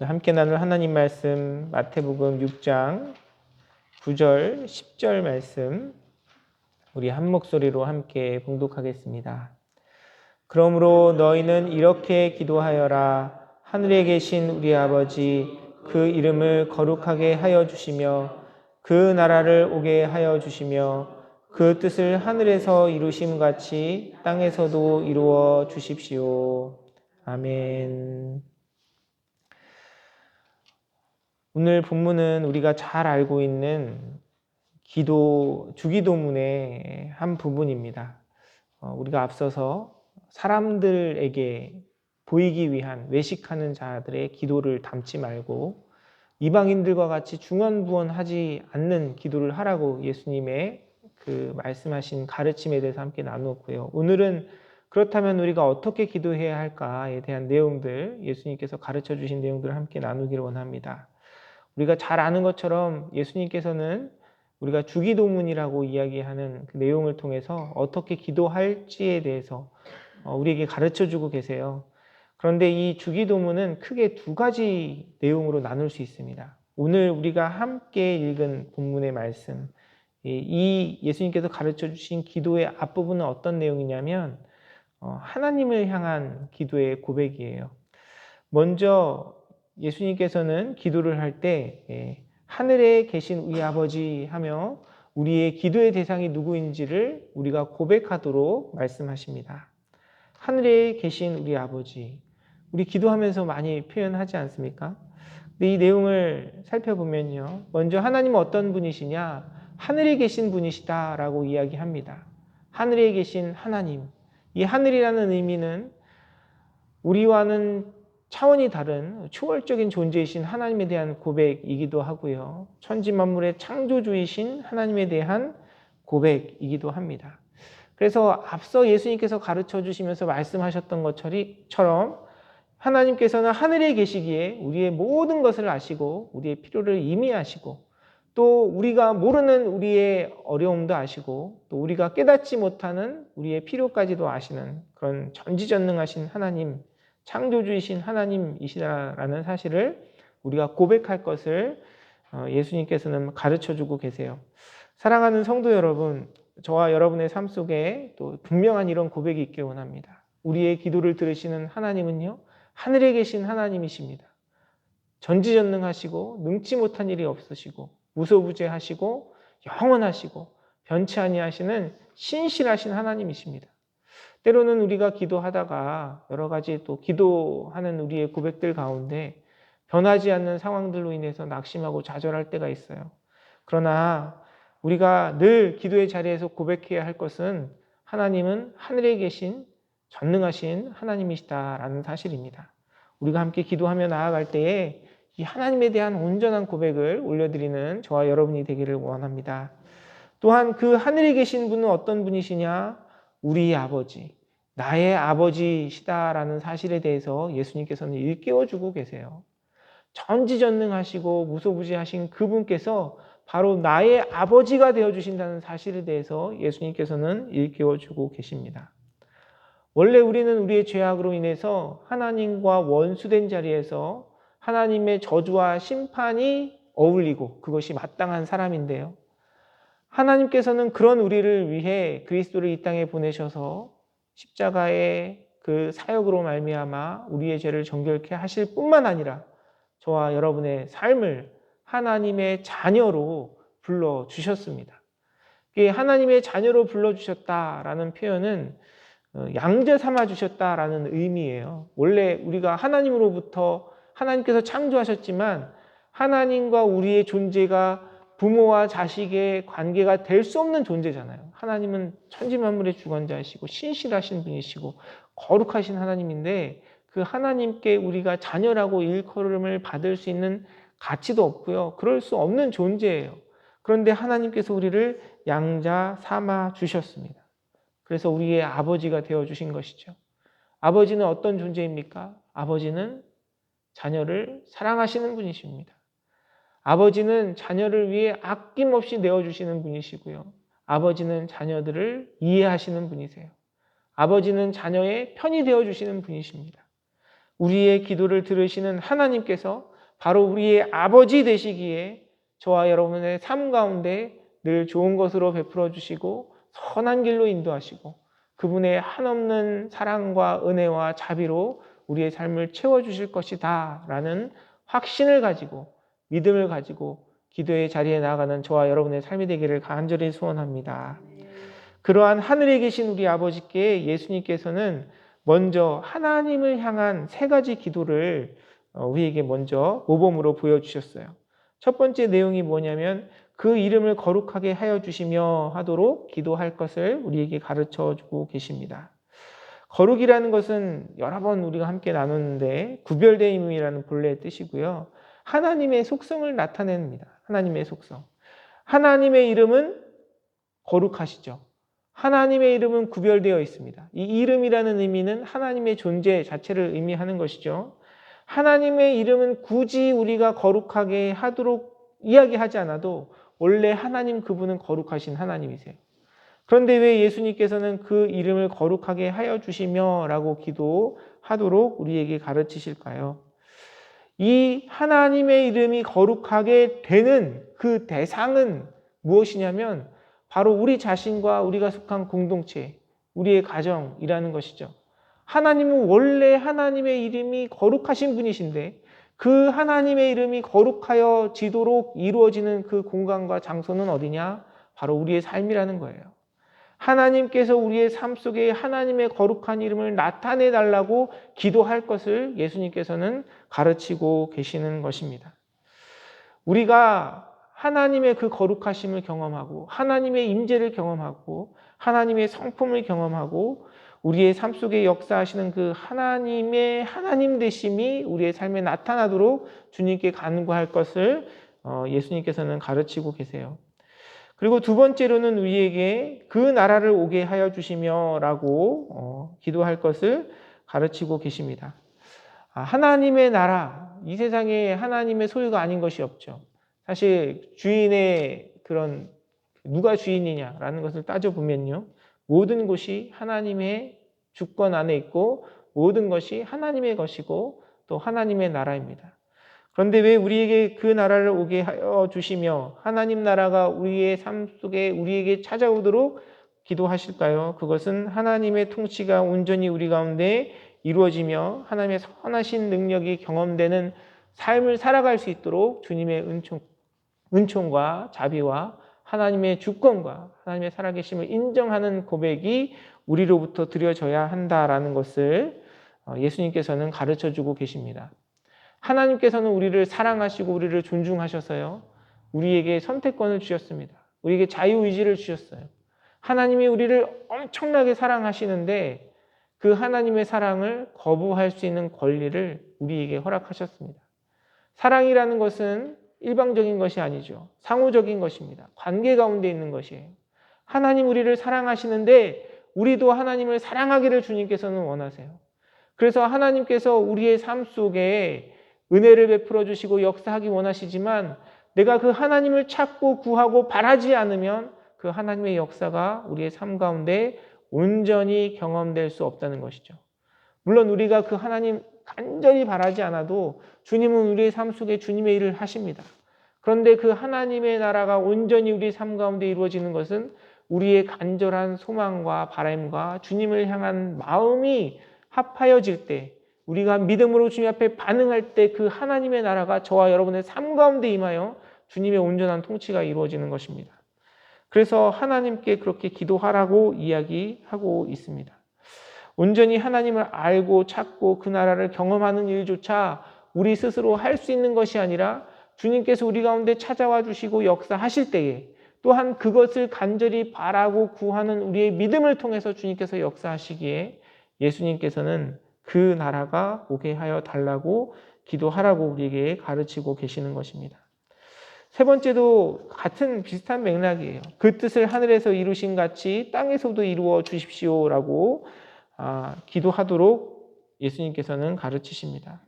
함께 나눌 하나님 말씀 마태복음 6장 9절 10절 말씀 우리 한 목소리로 함께 봉독하겠습니다. 그러므로 너희는 이렇게 기도하여라. 하늘에 계신 우리 아버지, 그 이름을 거룩하게 하여 주시며 그 나라를 오게 하여 주시며 그 뜻을 하늘에서 이루심 같이 땅에서도 이루어 주십시오. 아멘. 오늘 본문은 우리가 잘 알고 있는 주기도문의 한 부분입니다. 우리가 앞서서 사람들에게 보이기 위한 외식하는 자들의 기도를 담지 말고 이방인들과 같이 중언부언하지 않는 기도를 하라고 예수님의 그 말씀하신 가르침에 대해서 함께 나누었고요. 오늘은 그렇다면 우리가 어떻게 기도해야 할까에 대한 내용들, 예수님께서 가르쳐 주신 내용들을 함께 나누기를 원합니다. 우리가 잘 아는 것처럼 예수님께서는 우리가 주기도문이라고 이야기하는 그 내용을 통해서 어떻게 기도할지에 대해서 우리에게 가르쳐주고 계세요. 그런데 이 주기도문은 크게 두 가지 내용으로 나눌 수 있습니다. 오늘 우리가 함께 읽은 본문의 말씀, 이 예수님께서 가르쳐주신 기도의 앞부분은 어떤 내용이냐면 하나님을 향한 기도의 고백이에요. 먼저 예수님께서는 기도를 할 때 하늘에 계신 우리 아버지 하며 우리의 기도의 대상이 누구인지를 우리가 고백하도록 말씀하십니다. 하늘에 계신 우리 아버지, 우리 기도하면서 많이 표현하지 않습니까? 근데 이 내용을 살펴보면요, 먼저 하나님은 어떤 분이시냐? 하늘에 계신 분이시다라고 이야기합니다. 하늘에 계신 하나님. 이 하늘이라는 의미는 우리와는 차원이 다른 초월적인 존재이신 하나님에 대한 고백이기도 하고요. 천지 만물의 창조주이신 하나님에 대한 고백이기도 합니다. 그래서 앞서 예수님께서 가르쳐 주시면서 말씀하셨던 것처럼 하나님께서는 하늘에 계시기에 우리의 모든 것을 아시고 우리의 필요를 이미 아시고 또 우리가 모르는 우리의 어려움도 아시고 또 우리가 깨닫지 못하는 우리의 필요까지도 아시는 그런 전지전능하신 하나님, 창조주이신 하나님이시다라는 사실을 우리가 고백할 것을 예수님께서는 가르쳐주고 계세요. 사랑하는 성도 여러분, 저와 여러분의 삶 속에 또 분명한 이런 고백이 있길 원합니다. 우리의 기도를 들으시는 하나님은요, 하늘에 계신 하나님이십니다. 전지전능하시고 능치 못한 일이 없으시고 무소부재하시고 영원하시고 변치 아니하시는 신실하신 하나님이십니다. 때로는 우리가 기도하다가 여러 가지 또 기도하는 우리의 고백들 가운데 변하지 않는 상황들로 인해서 낙심하고 좌절할 때가 있어요. 그러나 우리가 늘 기도의 자리에서 고백해야 할 것은 하나님은 하늘에 계신 전능하신 하나님이시다라는 사실입니다. 우리가 함께 기도하며 나아갈 때에 이 하나님에 대한 온전한 고백을 올려드리는 저와 여러분이 되기를 원합니다. 또한 그 하늘에 계신 분은 어떤 분이시냐? 우리 아버지, 나의 아버지시다라는 사실에 대해서 예수님께서는 일깨워주고 계세요. 전지전능하시고 무소부지하신 그분께서 바로 나의 아버지가 되어주신다는 사실에 대해서 예수님께서는 일깨워주고 계십니다. 원래 우리는 우리의 죄악으로 인해서 하나님과 원수된 자리에서 하나님의 저주와 심판이 어울리고 그것이 마땅한 사람인데요. 하나님께서는 그런 우리를 위해 그리스도를 이 땅에 보내셔서 십자가의 그 사역으로 말미암아 우리의 죄를 정결케 하실 뿐만 아니라 저와 여러분의 삶을 하나님의 자녀로 불러주셨습니다. 하나님의 자녀로 불러주셨다라는 표현은 양자 삼아주셨다라는 의미예요. 원래 우리가 하나님으로부터 하나님께서 창조하셨지만 하나님과 우리의 존재가 부모와 자식의 관계가 될 수 없는 존재잖아요. 하나님은 천지만물의 주관자이시고 신실하신 분이시고 거룩하신 하나님인데 그 하나님께 우리가 자녀라고 일컬음을 받을 수 있는 가치도 없고요. 그럴 수 없는 존재예요. 그런데 하나님께서 우리를 양자 삼아 주셨습니다. 그래서 우리의 아버지가 되어주신 것이죠. 아버지는 어떤 존재입니까? 아버지는 자녀를 사랑하시는 분이십니다. 아버지는 자녀를 위해 아낌없이 내어주시는 분이시고요. 아버지는 자녀들을 이해하시는 분이세요. 아버지는 자녀의 편이 되어주시는 분이십니다. 우리의 기도를 들으시는 하나님께서 바로 우리의 아버지 되시기에 저와 여러분의 삶 가운데 늘 좋은 것으로 베풀어 주시고 선한 길로 인도하시고 그분의 한없는 사랑과 은혜와 자비로 우리의 삶을 채워주실 것이다 라는 확신을 가지고 믿음을 가지고 기도의 자리에 나아가는 저와 여러분의 삶이 되기를 간절히 소원합니다. 그러한 하늘에 계신 우리 아버지께 예수님께서는 먼저 하나님을 향한 세 가지 기도를 우리에게 먼저 모범으로 보여주셨어요. 첫 번째 내용이 뭐냐면 그 이름을 거룩하게 하여 주시며 하도록 기도할 것을 우리에게 가르쳐 주고 계십니다. 거룩이라는 것은 여러 번 우리가 함께 나눴는데 구별됨이라는 본래의 뜻이고요. 하나님의 속성을 나타냅니다. 하나님의 속성. 하나님의 이름은 거룩하시죠. 하나님의 이름은 구별되어 있습니다. 이 이름이라는 의미는 하나님의 존재 자체를 의미하는 것이죠. 하나님의 이름은 굳이 우리가 거룩하게 하도록 이야기하지 않아도 원래 하나님 그분은 거룩하신 하나님이세요. 그런데 왜 예수님께서는 그 이름을 거룩하게 하여 주시며 라고 기도하도록 우리에게 가르치실까요? 이 하나님의 이름이 거룩하게 되는 그 대상은 무엇이냐면 바로 우리 자신과 우리가 속한 공동체, 우리의 가정이라는 것이죠. 하나님은 원래 하나님의 이름이 거룩하신 분이신데 그 하나님의 이름이 거룩하여 지도록 이루어지는 그 공간과 장소는 어디냐? 바로 우리의 삶이라는 거예요. 하나님께서 우리의 삶 속에 하나님의 거룩한 이름을 나타내 달라고 기도할 것을 예수님께서는 가르치고 계시는 것입니다. 우리가 하나님의 그 거룩하심을 경험하고 하나님의 임재를 경험하고 하나님의 성품을 경험하고 우리의 삶 속에 역사하시는 그 하나님의 하나님 되심이 우리의 삶에 나타나도록 주님께 간구할 것을 예수님께서는 가르치고 계세요. 그리고 두 번째로는 우리에게 그 나라를 오게 하여 주시며 라고 기도할 것을 가르치고 계십니다. 하나님의 나라, 이 세상에 하나님의 소유가 아닌 것이 없죠. 사실 주인의 그런 누가 주인이냐라는 것을 따져보면요. 모든 것이 하나님의 주권 안에 있고 모든 것이 하나님의 것이고 또 하나님의 나라입니다. 그런데 왜 우리에게 그 나라를 오게 하여 주시며 하나님 나라가 우리의 삶 속에 우리에게 찾아오도록 기도하실까요? 그것은 하나님의 통치가 온전히 우리 가운데 이루어지며 하나님의 선하신 능력이 경험되는 삶을 살아갈 수 있도록 주님의 은총과 자비와 하나님의 주권과 하나님의 살아계심을 인정하는 고백이 우리로부터 드려져야 한다라는 것을 예수님께서는 가르쳐주고 계십니다. 하나님께서는 우리를 사랑하시고 우리를 존중하셔서요. 우리에게 선택권을 주셨습니다. 우리에게 자유의지를 주셨어요. 하나님이 우리를 엄청나게 사랑하시는데 그 하나님의 사랑을 거부할 수 있는 권리를 우리에게 허락하셨습니다. 사랑이라는 것은 일방적인 것이 아니죠. 상호적인 것입니다. 관계 가운데 있는 것이에요. 하나님 우리를 사랑하시는데 우리도 하나님을 사랑하기를 주님께서는 원하세요. 그래서 하나님께서 우리의 삶 속에 은혜를 베풀어 주시고 역사하기 원하시지만 내가 그 하나님을 찾고 구하고 바라지 않으면 그 하나님의 역사가 우리의 삶 가운데 온전히 경험될 수 없다는 것이죠. 물론 우리가 그 하나님 간절히 바라지 않아도 주님은 우리의 삶 속에 주님의 일을 하십니다. 그런데 그 하나님의 나라가 온전히 우리 삶 가운데 이루어지는 것은 우리의 간절한 소망과 바람과 주님을 향한 마음이 합하여질 때 우리가 믿음으로 주님 앞에 반응할 때 그 하나님의 나라가 저와 여러분의 삶 가운데 임하여 주님의 온전한 통치가 이루어지는 것입니다. 그래서 하나님께 그렇게 기도하라고 이야기하고 있습니다. 온전히 하나님을 알고 찾고 그 나라를 경험하는 일조차 우리 스스로 할 수 있는 것이 아니라 주님께서 우리 가운데 찾아와 주시고 역사하실 때에 또한 그것을 간절히 바라고 구하는 우리의 믿음을 통해서 주님께서 역사하시기에 예수님께서는 그 나라가 오게 하여 달라고 기도하라고 우리에게 가르치고 계시는 것입니다. 세 번째도 같은 비슷한 맥락이에요. 그 뜻을 하늘에서 이루신 같이 땅에서도 이루어 주십시오라고 기도하도록 예수님께서는 가르치십니다.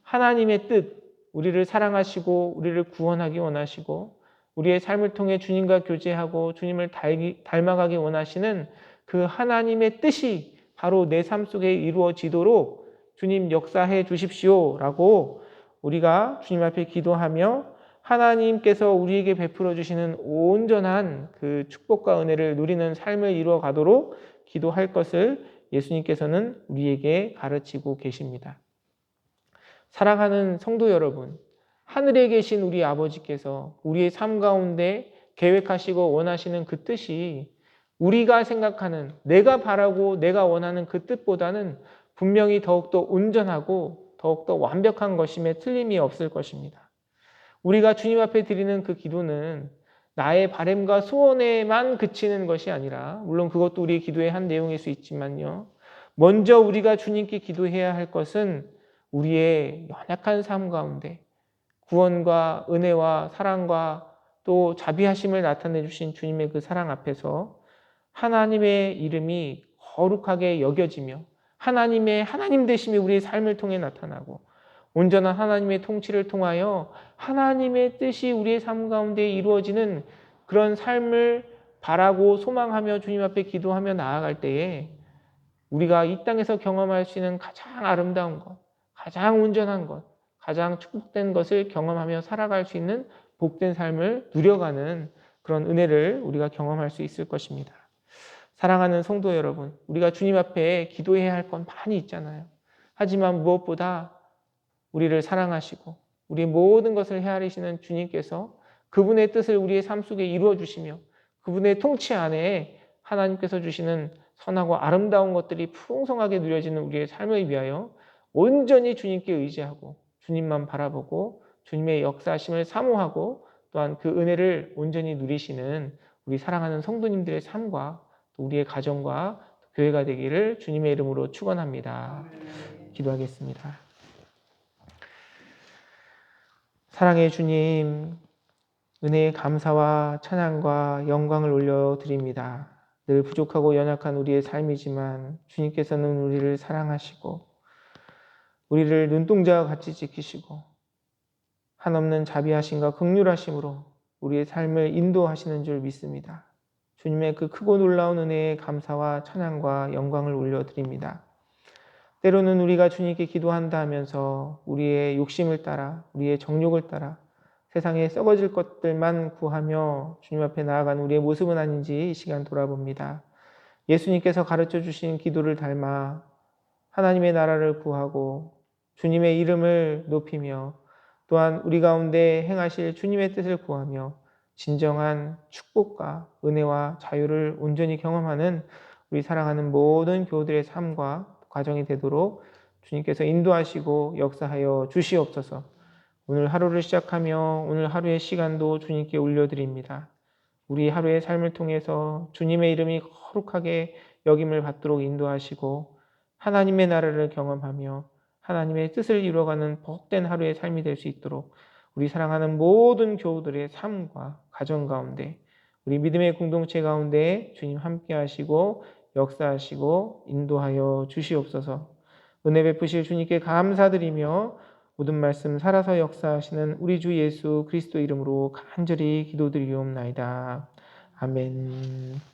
하나님의 뜻, 우리를 사랑하시고 우리를 구원하기 원하시고 우리의 삶을 통해 주님과 교제하고 주님을 닮아가기 원하시는 그 하나님의 뜻이 바로 내 삶 속에 이루어지도록 주님 역사해 주십시오라고 우리가 주님 앞에 기도하며 하나님께서 우리에게 베풀어 주시는 온전한 그 축복과 은혜를 누리는 삶을 이루어 가도록 기도할 것을 예수님께서는 우리에게 가르치고 계십니다. 사랑하는 성도 여러분, 하늘에 계신 우리 아버지께서 우리의 삶 가운데 계획하시고 원하시는 그 뜻이 우리가 생각하는, 내가 바라고 내가 원하는 그 뜻보다는 분명히 더욱더 온전하고 더욱더 완벽한 것임에 틀림이 없을 것입니다. 우리가 주님 앞에 드리는 그 기도는 나의 바램과 소원에만 그치는 것이 아니라, 물론 그것도 우리의 기도의 한 내용일 수 있지만요, 먼저 우리가 주님께 기도해야 할 것은 우리의 연약한 삶 가운데 구원과 은혜와 사랑과 또 자비하심을 나타내 주신 주님의 그 사랑 앞에서 하나님의 이름이 거룩하게 여겨지며 하나님의 하나님 되심이 우리의 삶을 통해 나타나고 온전한 하나님의 통치를 통하여 하나님의 뜻이 우리의 삶 가운데 이루어지는 그런 삶을 바라고 소망하며 주님 앞에 기도하며 나아갈 때에 우리가 이 땅에서 경험할 수 있는 가장 아름다운 것, 가장 온전한 것, 가장 축복된 것을 경험하며 살아갈 수 있는 복된 삶을 누려가는 그런 은혜를 우리가 경험할 수 있을 것입니다. 사랑하는 성도 여러분, 우리가 주님 앞에 기도해야 할 건 많이 있잖아요. 하지만 무엇보다 우리를 사랑하시고 우리의 모든 것을 헤아리시는 주님께서 그분의 뜻을 우리의 삶 속에 이루어 주시며 그분의 통치 안에 하나님께서 주시는 선하고 아름다운 것들이 풍성하게 누려지는 우리의 삶을 위하여 온전히 주님께 의지하고 주님만 바라보고 주님의 역사하심을 사모하고 또한 그 은혜를 온전히 누리시는 우리 사랑하는 성도님들의 삶과 또 우리의 가정과 교회가 되기를 주님의 이름으로 축원합니다. 기도하겠습니다. 사랑의 주님, 은혜의 감사와 찬양과 영광을 올려드립니다. 늘 부족하고 연약한 우리의 삶이지만 주님께서는 우리를 사랑하시고 우리를 눈동자와 같이 지키시고 한없는 자비하심과 긍휼하심으로 우리의 삶을 인도하시는 줄 믿습니다. 주님의 그 크고 놀라운 은혜에 감사와 찬양과 영광을 올려드립니다. 때로는 우리가 주님께 기도한다 하면서 우리의 욕심을 따라 우리의 정욕을 따라 세상에 썩어질 것들만 구하며 주님 앞에 나아가는 우리의 모습은 아닌지 이 시간 돌아봅니다. 예수님께서 가르쳐 주신 기도를 닮아 하나님의 나라를 구하고 주님의 이름을 높이며 또한 우리 가운데 행하실 주님의 뜻을 구하며 진정한 축복과 은혜와 자유를 온전히 경험하는 우리 사랑하는 모든 교우들의 삶과 과정이 되도록 주님께서 인도하시고 역사하여 주시옵소서. 오늘 하루를 시작하며 오늘 하루의 시간도 주님께 올려드립니다. 우리 하루의 삶을 통해서 주님의 이름이 거룩하게 여김을 받도록 인도하시고 하나님의 나라를 경험하며 하나님의 뜻을 이루어가는 복된 하루의 삶이 될 수 있도록 우리 사랑하는 모든 교우들의 삶과 가정 가운데 우리 믿음의 공동체 가운데 주님 함께 하시고 역사하시고 인도하여 주시옵소서. 은혜 베푸실 주님께 감사드리며 모든 말씀 살아서 역사하시는 우리 주 예수 그리스도 이름으로 간절히 기도드리옵나이다. 아멘.